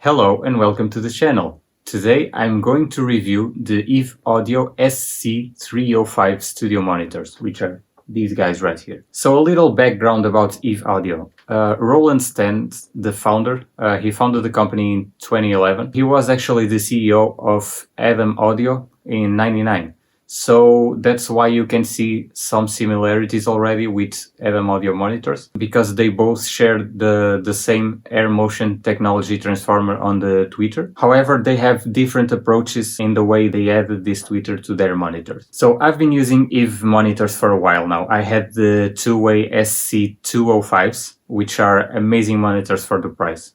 Hello and welcome to the channel. Today I'm going to review the Eve Audio SC305 studio monitors, which are these guys right here. So a little background about Eve Audio. Roland Stent, the founder, he founded the company in 2011. He was actually the CEO of Adam Audio in '99. So that's why you can see some similarities already with FM audio monitors, because they both share the same air motion technology transformer on the tweeter. However, they have different approaches in the way they added this tweeter to their monitors. So I've been using Eve monitors for a while now. I had the two-way SC305s, which are amazing monitors for the price.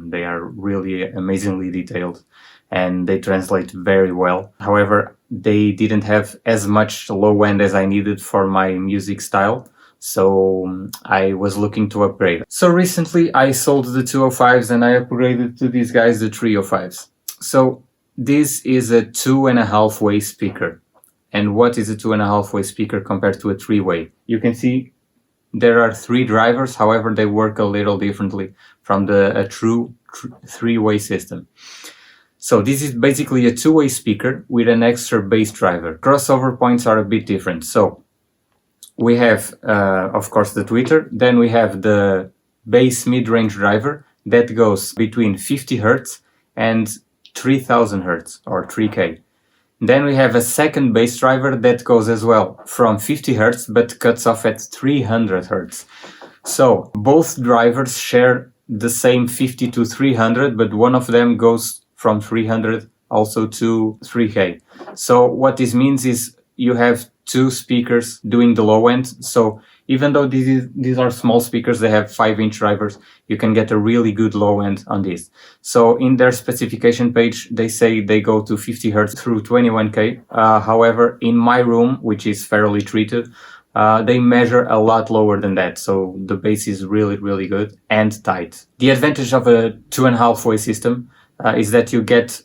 They are really amazingly detailed and they translate very well. However, they didn't have as much low end as I needed for my music style, so I was looking to upgrade. So recently I sold the 205s and I upgraded to these guys, the 305s. So this is a 2.5-way speaker. And what is a 2.5-way speaker compared to a 3-way? You can see there are 3 drivers, however they work a little differently from a true 3-way system. So this is basically a 2-way speaker with an extra bass driver. Crossover points are a bit different. So we have, of course, the tweeter. Then we have the bass mid-range driver that goes between 50 Hz and 3000 Hz or 3K. Then we have a second bass driver that goes as well from 50 Hz but cuts off at 300 Hz. So both drivers share the same 50 to 300, but one of them goes from 300 also to 3K. So what this means is you have 2 speakers doing the low end. So even though these are small speakers, they have 5-inch drivers, you can get a really good low end on this. So in their specification page, they say they go to 50 Hz through 21K. However, in my room, which is fairly treated, they measure a lot lower than that, so the bass is really good and tight. The advantage of a 2.5-way system is that you get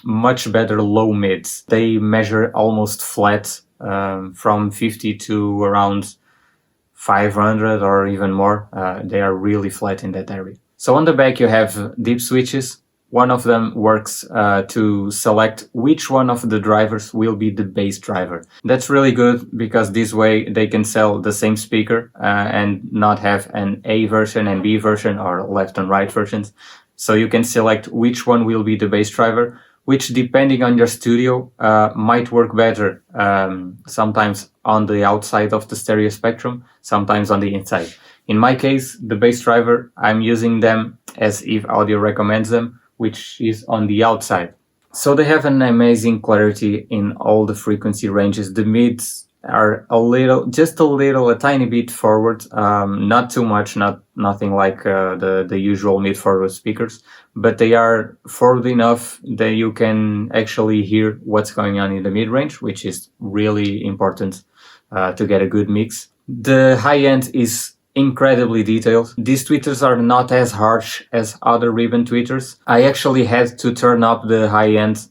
much better low mids. They measure almost flat from 50 to around 500 or even more. They are really flat in that area. So on the back you have deep switches. One of them works to select which one of the drivers will be the bass driver. That's really good because this way they can sell the same speaker and not have an A version and B version or left and right versions. So you can select which one will be the bass driver, which depending on your studio might work better sometimes on the outside of the stereo spectrum, sometimes on the inside. In my case, the bass driver, I'm using them as Eve Audio recommends them, which is on the outside. So they have an amazing clarity in all the frequency ranges. The mids are a tiny bit forward, not too much, nothing like the usual mid-forward speakers, but they are forward enough that you can actually hear what's going on in the mid-range, which is really important to get a good mix. The high end is incredibly detailed. These tweeters are not as harsh as other ribbon tweeters. I actually had to turn up the high end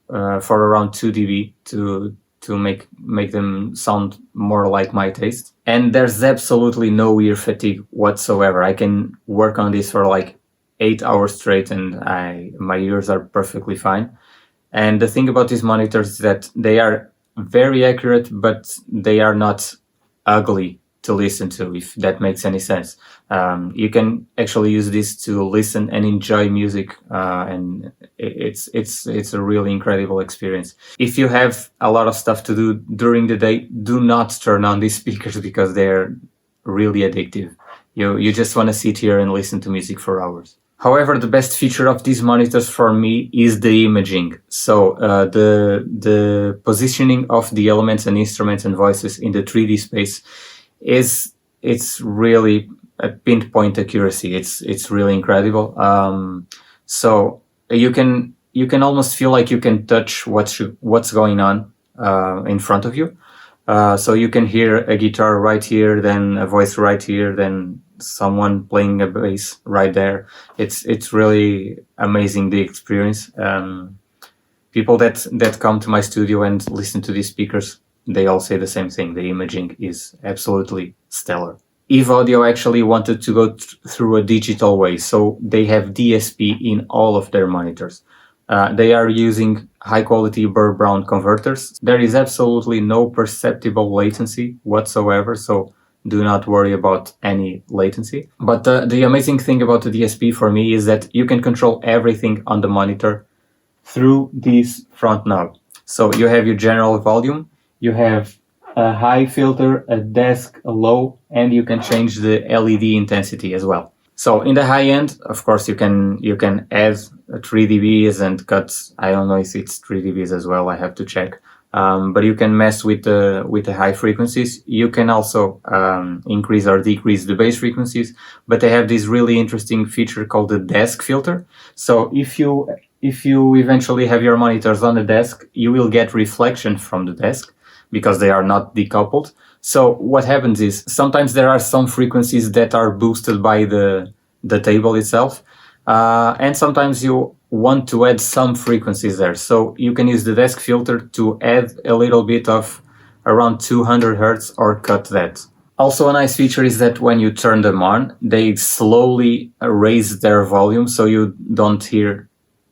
for around 2 dB to make them sound more like my taste. And there's absolutely no ear fatigue whatsoever. I can work on this for like 8 hours straight and my ears are perfectly fine. And the thing about these monitors is that they are very accurate, but they are not ugly to listen to, if that makes any sense. You can actually use this to listen and enjoy music, and it's a really incredible experience. If you have a lot of stuff to do during the day, do not turn on these speakers because they're really addictive. You just want to sit here and listen to music for hours. However, the best feature of these monitors for me is the imaging. So the positioning of the elements and instruments and voices in the 3D space it's really a pinpoint accuracy. It's really incredible. So you can almost feel like you can touch what's going on in front of you. So you can hear a guitar right here, then a voice right here, then someone playing a bass right there. It's really amazing, the experience. People that come to my studio and listen to these speakers, they all say the same thing. The imaging is absolutely stellar. Eve Audio actually wanted to go through a digital way, so they have DSP in all of their monitors. They are using high-quality Burr-Brown converters. There is absolutely no perceptible latency whatsoever, so do not worry about any latency. But the amazing thing about the DSP for me is that you can control everything on the monitor through this front knob. So you have your general volume, you have a high filter, a desk, a low, and you can change the LED intensity as well. So in the high end, of course, you can add 3 dBs and cut. I don't know if it's 3 dBs as well. I have to check. But you can mess with the high frequencies. You can also increase or decrease the bass frequencies. But they have this really interesting feature called the desk filter. So if you eventually have your monitors on the desk, you will get reflection from the desk because they are not decoupled. So what happens is sometimes there are some frequencies that are boosted by the table itself, and sometimes you want to add some frequencies there. So you can use the desk filter to add a little bit of around 200 Hertz or cut that. Also a nice feature is that when you turn them on, they slowly raise their volume so you don't hear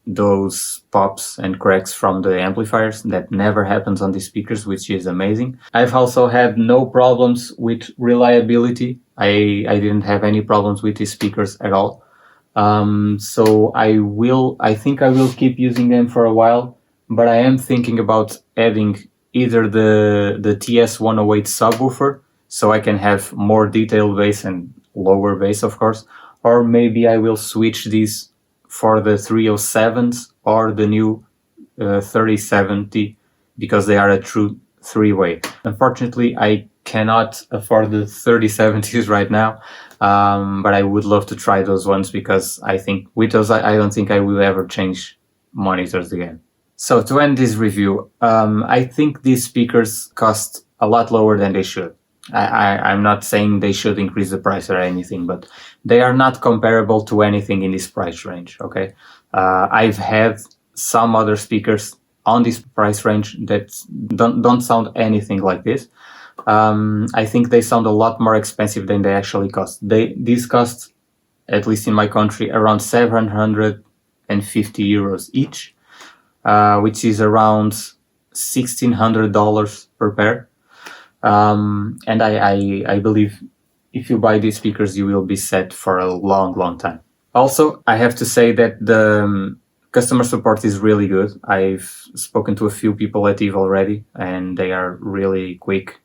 those pops and cracks from the amplifiers. That never happens on these speakers, which is amazing. I've also had no problems with reliability. I didn't have any problems with these speakers at all. So I think I will keep using them for a while, but I am thinking about adding either the TS108 subwoofer, so I can have more detailed bass and lower bass, of course, or maybe I will switch these for the 307s or the new 3070 because they are a true three-way. Unfortunately, I cannot afford the 3070s right now, but I would love to try those ones because I think with those I don't think I will ever change monitors again. So to end this review, I think these speakers cost a lot lower than they should. I'm not saying they should increase the price or anything, but they are not comparable to anything in this price range, okay? I've had some other speakers on this price range that don't sound anything like this. I think they sound a lot more expensive than they actually cost. These cost, at least in my country, around 750 euros each, which is around $1,600 per pair. And I believe if you buy these speakers, you will be set for a long time. Also, I have to say that the customer support is really good. I've spoken to a few people at Eve already, and they are really quick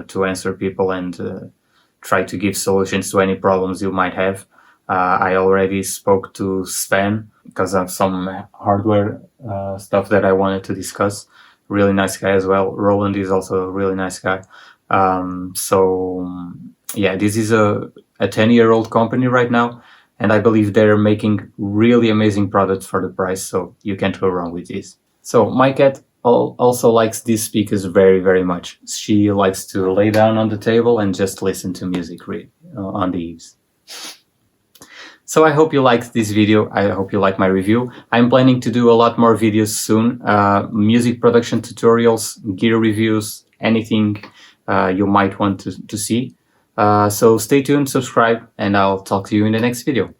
to answer people and try to give solutions to any problems you might have. I already spoke to Sven because of some hardware stuff that I wanted to discuss. Really nice guy as well. Roland is also a really nice guy. So yeah, this is a 10-year-old company right now, and I believe they're making really amazing products for the price, so you can't go wrong with this. So my cat also likes these speakers very much. She likes to lay down on the table and just listen to music on the eaves. So I hope you liked this video. I hope you like my review. I'm planning to do a lot more videos soon. Music production tutorials, gear reviews, anything you might want to see. So stay tuned, subscribe, and I'll talk to you in the next video.